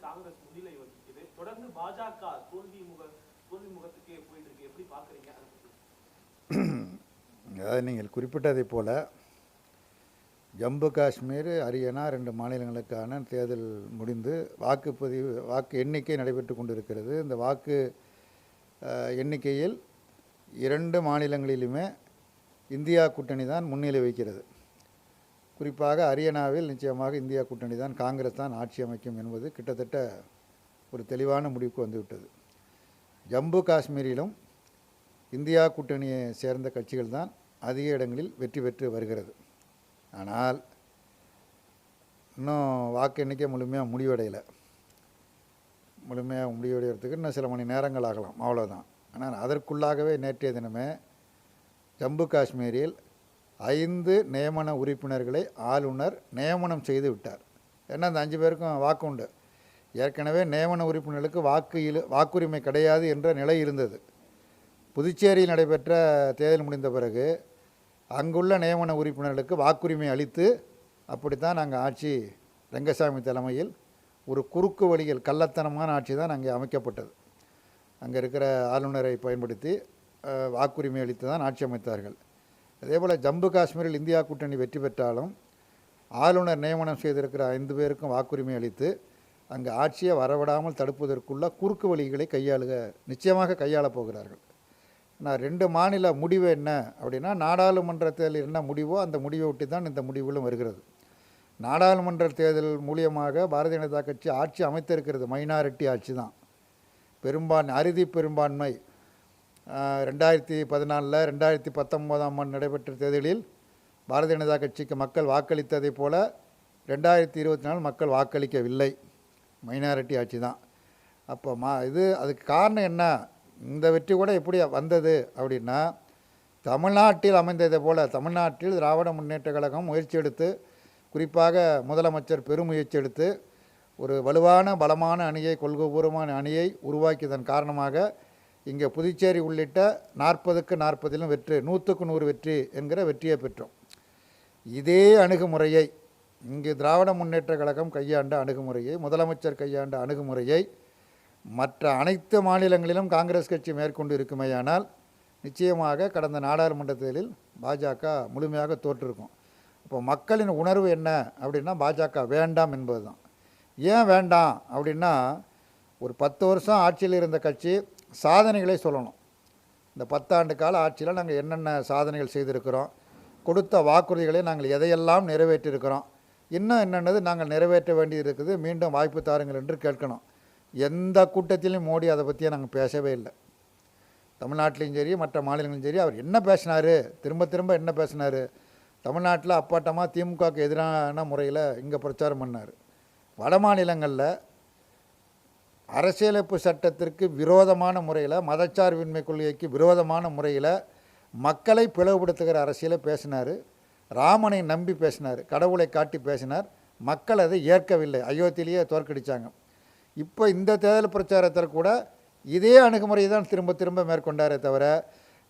காங்கிரஸ் முன்னிலை வகிக்குது. தொடர்ந்து பாஜக தோல்வி முகத்துக்கே போயிட்டு இருக்கு. எப்படி பாக்குறீங்க? அதாவது நீங்கள் குறிப்பிட்டதை போல ஜம்மு காஷ்மீர், ஹரியானா 2 மாநிலங்களுக்கான தேர்தல் முடிந்து வாக்கு எண்ணிக்கை நடைபெற்று கொண்டிருக்கிறது. இந்த வாக்கு எண்ணிக்கையில் 2 மாநிலங்களிலுமே இந்தியா கூட்டணி தான் முன்னிலை வைக்கிறது. குறிப்பாக ஹரியானாவில் நிச்சயமாக இந்தியா கூட்டணி தான், காங்கிரஸ் தான் ஆட்சி அமைக்கும் என்பது கிட்டத்தட்ட ஒரு தெளிவான முடிவுக்கு வந்துவிட்டது. ஜம்மு காஷ்மீரிலும் இந்தியா கூட்டணியை சேர்ந்த கட்சிகள் தான் அதிக இடங்களில் வெற்றி பெற்று வருகிறது. ஆனால் இன்னும் வாக்கு எண்ணிக்கை முழுமையாக முடிவடைகிறதுக்கு இன்னும் சில மணி நேரங்கள் ஆகலாம், அவ்வளோதான். ஆனால் அதற்குள்ளாகவே நேற்றைய தினமே ஜம்மு காஷ்மீரில் 5 நியமன உறுப்பினர்களை ஆளுநர் நியமனம் செய்து விட்டார். ஏன்னா அந்த 5 பேருக்கும் வாக்கு உண்டு. ஏற்கனவே நியமன உறுப்பினர்களுக்கு வாக்குரிமை கிடையாது என்ற நிலை இருந்தது. புதுச்சேரியில் நடைபெற்ற தேர்தல் முடிந்த பிறகு அங்குள்ள நியமன உறுப்பினர்களுக்கு வாக்குரிமை அளித்து அப்படித்தான் அங்கே ஆட்சி, ரெங்கசாமி தலைமையில் ஒரு குறுக்கு வழியில் கள்ளத்தனமான ஆட்சி தான் அங்கே அமைக்கப்பட்டது. அங்கே இருக்கிற ஆளுநரை பயன்படுத்தி வாக்குரிமை அளித்து தான் ஆட்சி அமைத்தார்கள். அதேபோல் ஜம்மு காஷ்மீரில் இந்தியா கூட்டணி வெற்றி பெற்றாலும் ஆளுநர் நியமனம் செய்திருக்கிற 5 பேருக்கும் வாக்குரிமை அளித்து அங்கே ஆட்சியை வரவிடாமல் தடுப்பதற்குள்ள குறுக்கு வழிகளை நிச்சயமாக கையாளப் போகிறார்கள். நான் 2 மாநில முடிவு என்ன அப்படின்னா, நாடாளுமன்ற தேர்தல் என்ன முடிவோ அந்த முடிவை ஒட்டி தான் இந்த முடிவுகளும் வருகிறது. நாடாளுமன்ற தேர்தல் மூலியமாக பாரதிய ஜனதா கட்சி ஆட்சி அமைத்திருக்கிறது. மைனாரிட்டி ஆட்சி தான், அறுதி பெரும்பான்மை. 2014 2019 ஆண்டு நடைபெற்ற தேர்தலில் பாரதிய ஜனதா கட்சிக்கு மக்கள் வாக்களித்ததை போல 2024 மக்கள் வாக்களிக்கவில்லை. மைனாரிட்டி ஆட்சி தான். அப்போ அதுக்கு காரணம் என்ன? இந்த வெற்றி கூட எப்படி வந்தது அப்படின்னா, தமிழ்நாட்டில் அமைந்ததை போல் தமிழ்நாட்டில் திராவிட முன்னேற்ற கழகம் முயற்சி எடுத்து, குறிப்பாக முதலமைச்சர் பெருமுயற்சி எடுத்து ஒரு வலுவான பலமான அணியை, கொள்கைபூர்வமான அணியை உருவாக்கியதன் காரணமாக இங்கே புதுச்சேரி உள்ளிட்ட 40க்கு 40 வெற்றி, 100க்கு 100 வெற்றி என்கிற வெற்றியை பெற்றோம். இதே அணுகுமுறையை இங்கு திராவிட முன்னேற்ற கழகம் கையாண்ட அணுகுமுறையை, முதலமைச்சர் கையாண்ட அணுகுமுறையை மற்ற அனைத்து மாநிலங்களிலும் காங்கிரஸ் கட்சி மேற்கொண்டு இருக்குமேயானால் நிச்சயமாக கடந்த நாடாளுமன்ற தேர்தலில் பாஜக முழுமையாக தோற்றிருக்கும். இப்போ மக்களின் உணர்வு என்ன அப்படின்னா, பாஜக வேண்டாம் என்பது தான். ஏன் வேண்டாம் அப்படின்னா, ஒரு 10 வருஷம் ஆட்சியில் இருந்த கட்சி சாதனைகளை சொல்லணும். இந்த 10 ஆண்டு கால ஆட்சியில் நாங்கள் என்னென்ன சாதனைகள் செய்திருக்கிறோம், கொடுத்த வாக்குறுதிகளை நாங்கள் எதையெல்லாம் நிறைவேற்றியிருக்கிறோம், இன்னும் என்னென்னது நாங்கள் நிறைவேற்ற வேண்டி இருக்குது, மீண்டும் வாய்ப்பு தாருங்கள் என்று கேட்கணும். எந்த கூட்டத்திலையும் மோடி அதை பற்றியே நாங்கள் பேசவே இல்லை. தமிழ்நாட்டிலையும் சரி மற்ற மாநிலங்களும் சரி அவர் என்ன பேசினார், திரும்ப என்ன பேசினார்? தமிழ்நாட்டில் அப்பட்டமாக திமுகவுக்கு எதிரான முறையில் இங்கே பிரச்சாரம் பண்ணார். வட மாநிலங்களில் அரசியலமைப்பு சட்டத்திற்கு விரோதமான முறையில், மதச்சார்பின்மை கொள்கைக்கு விரோதமான முறையில் மக்களை பிளவுபடுத்துகிற அரசியலை பேசினார். ராமனை நம்பி பேசினார், கடவுளை காட்டி பேசினார். மக்கள் அதை ஏற்கவில்லை, அயோத்தியிலேயே தோற்கடித்தாங்க. இப்போ இந்த தேர்தல் பிரச்சாரத்தில் கூட இதே அணுகுமுறை தான் திரும்ப மேற்கொண்டாரே தவிர,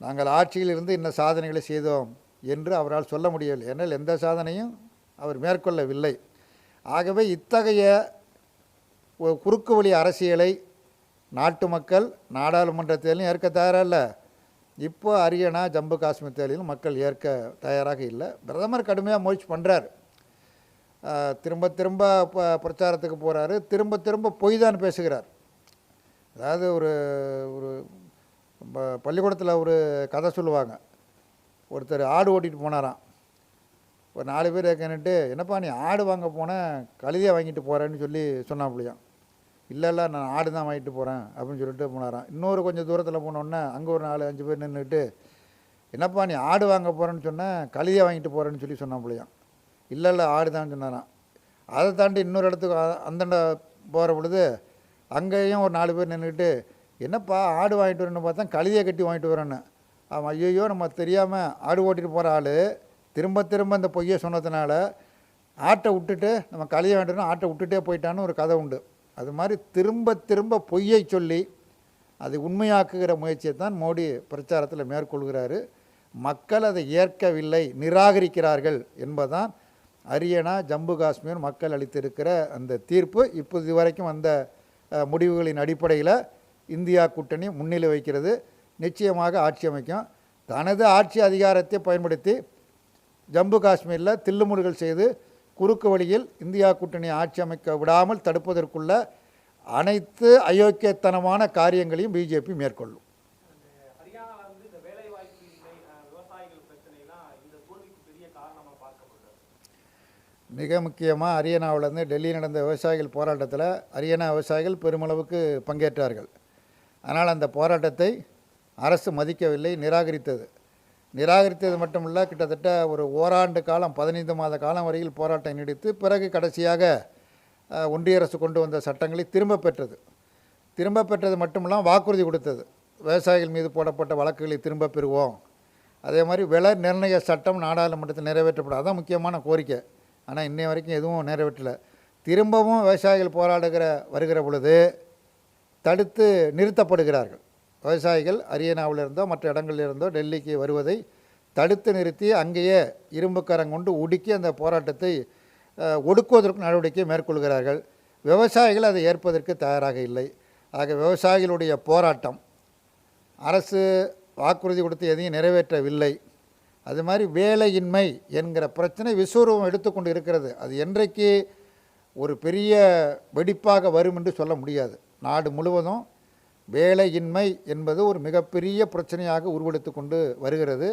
நாங்கள் ஆட்சியில் இருந்து இன்ன சாதனைகளை செய்தோம் என்று அவரால் சொல்ல முடியவில்லை. ஏன்னால் எந்த சாதனையும் அவர் மேற்கொள்ளவில்லை. ஆகவே இத்தகைய ஒரு குறுக்கு வழி அரசியலை நாட்டு மக்கள் நாடாளுமன்ற தேர்தலும் ஏற்க தயாராக. இப்போ ஹரியானா, ஜம்மு காஷ்மீர் தேர்தலிலும் மக்கள் ஏற்க தயாராக இல்லை. பிரதமர் கடுமையாக முயற்சி பண்ணுறார். திரும்ப பிரச்சாரத்துக்கு போகிறாரு, திரும்ப பொய் தான் பேசுகிறார். அதாவது ஒரு பள்ளிக்கூடத்தில் ஒரு கதை சொல்லுவாங்க. ஒருத்தர் ஆடு ஓட்டிகிட்டு போனாராம். ஒரு 4 பேர் கேட்டுட்டு, என்னப்பா நீ ஆடு வாங்க போனேன், கழுதையை வாங்கிட்டு போகிறேன்னு சொல்லி சொன்னாப்பிலையாம். இல்லை நான் ஆடு தான் வாங்கிட்டு போகிறேன் அப்படின்னு சொல்லிட்டு போனாராம். இன்னொரு கொஞ்சம் தூரத்தில் போனோடனே அங்கே ஒரு 4-5 பேர் நின்றுட்டு, என்னப்பா நீ ஆடு வாங்க போகிறேன்னு சொன்னேன், கழுதையை வாங்கிட்டு போகிறேன்னு சொல்லி சொன்னாப்பிலையாம். இல்லை ஆடு தான் சொன்னாராம். அதை தாண்டி இன்னொரு இடத்துக்கு அந்தண்ட போகிற பொழுது அங்கேயும் ஒரு 4 பேர் நின்றுக்கிட்டு, என்னப்பா ஆடு வாங்கிட்டு வரேன்னு பார்த்தா கழுதையை கட்டி வாங்கிட்டு வரேன்னு. ஆமாம், ஐயோ நம்ம தெரியாமல் ஆடு ஓட்டிகிட்டு போகிற ஆள் திரும்ப இந்த பொய்யை சொன்னதுனால ஆட்டை விட்டுட்டு, நம்ம கழுதையை வாங்கிட்டு ஆட்டை விட்டுட்டே போயிட்டான்னு ஒரு கதை உண்டு. அது மாதிரி திரும்ப பொய்யை சொல்லி அதை உண்மையாக்குகிற முயற்சியை தான் மோடி பிரச்சாரத்தில் மேற்கொள்கிறாரு. மக்கள் அதை ஏற்கவில்லை, நிராகரிக்கிறார்கள் என்பதுதான் ஹரியானா ஜம்மு காஷ்மீர் மக்கள் அளித்திருக்கிற அந்த தீர்ப்பு இப்போ இதுவரைக்கும் வந்த முடிவுகளின் அடிப்படையில் இந்தியா கூட்டணி முன்னிலை வைக்கிறது. நிச்சயமாக ஆட்சி அமைக்கும். தனது ஆட்சி அதிகாரத்தை பயன்படுத்தி ஜம்மு காஷ்மீரில் தில்லுமுடுகள் செய்து குறுக்கு வழியில் இந்தியா கூட்டணி ஆட்சி அமைக்க விடாமல் தடுப்பதற்குள்ள அனைத்து அயோக்கியத்தனமான காரியங்களையும் பிஜேபி மேற்கொள்ளும். ஹரியானால வந்து இந்த வேலை வாய்ப்பு இல்லை, விவசாயிகள் பிரச்சனைலாம் இந்த தோல்விக்கு பெரிய காரணமா பார்க்கப்படுது. மிக முக்கியமாக ஹரியானாவிலேருந்து டெல்லி நடந்த விவசாயிகள் போராட்டத்தில் ஹரியானா விவசாயிகள் பெருமளவுக்கு பங்கேற்றார்கள். ஆனால் அந்த போராட்டத்தை அரசு மதிக்கவில்லை, நிராகரித்தது மட்டுமல்ல, கிட்டத்தட்ட ஒரு ஓராண்டு காலம் 15 மாத காலம் வரையில் போராட்டம் நீடித்து பிறகு கடைசியாக ஒன்றிய அரசு கொண்டு வந்த சட்டங்களை திரும்ப பெற்றது மட்டுமில்லாமல் வாக்குறுதி கொடுத்தது. விவசாயிகள் மீது போடப்பட்ட வழக்குகளை திரும்ப பெறுவோம், அதே மாதிரி விலை நிர்ணய சட்டம் நாடாளுமன்றத்தில் நிறைவேற்றப்படும். அதுதான் முக்கியமான கோரிக்கை. ஆனால் இன்னைய வரைக்கும் எதுவும் நிறைவேற்றலை. திரும்பவும் விவசாயிகள் வருகிற பொழுது தடுத்து நிறுத்தப்படுகிறார்கள். விவசாயிகள் ஹரியானாவிலிருந்தோ மற்ற இடங்களிலிருந்தோ டெல்லிக்கு வருவதை தடுத்து நிறுத்தி அங்கேயே இரும்புக்கரம் கொண்டு உடுக்கி அந்த போராட்டத்தை ஒடுக்குவதற்கு நடவடிக்கை மேற்கொள்கிறார்கள். விவசாயிகள் அதை ஏற்பதற்கு தயாராக இல்லை. ஆக விவசாயிகளுடைய போராட்டம் அரசு வாக்குறுதி கொடுத்து எதையும் நிறைவேற்றவில்லை. அது மாதிரி வேலையின்மை என்கிற பிரச்சனை விஸ்வரூபம் எடுத்துக்கொண்டு இருக்கிறது. அது என்றைக்கு ஒரு பெரிய வெடிப்பாக வரும் என்று சொல்ல முடியாது. நாடு முழுவதும் வேலையின்மை என்பது ஒரு மிகப்பெரிய பிரச்சனையாக உருவெடுத்து கொண்டு வருகிறது.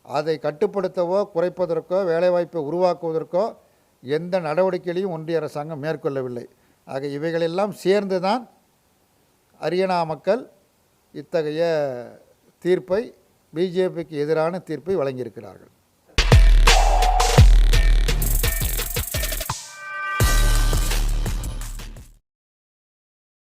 அதை கட்டுப்படுத்தவோ குறைப்பதற்கோ வேலைவாய்ப்பை உருவாக்குவதற்கோ எந்த நடவடிக்கைகளையும் ஒன்றிய அரசாங்கம் மேற்கொள்ளவில்லை. ஆக இவைகளெல்லாம் சேர்ந்து தான் ஹரியானா மக்கள் இத்தகைய தீர்ப்பை, பிஜேபிக்கு எதிரான தீர்ப்பை வழங்கியிருக்கிறார்கள்.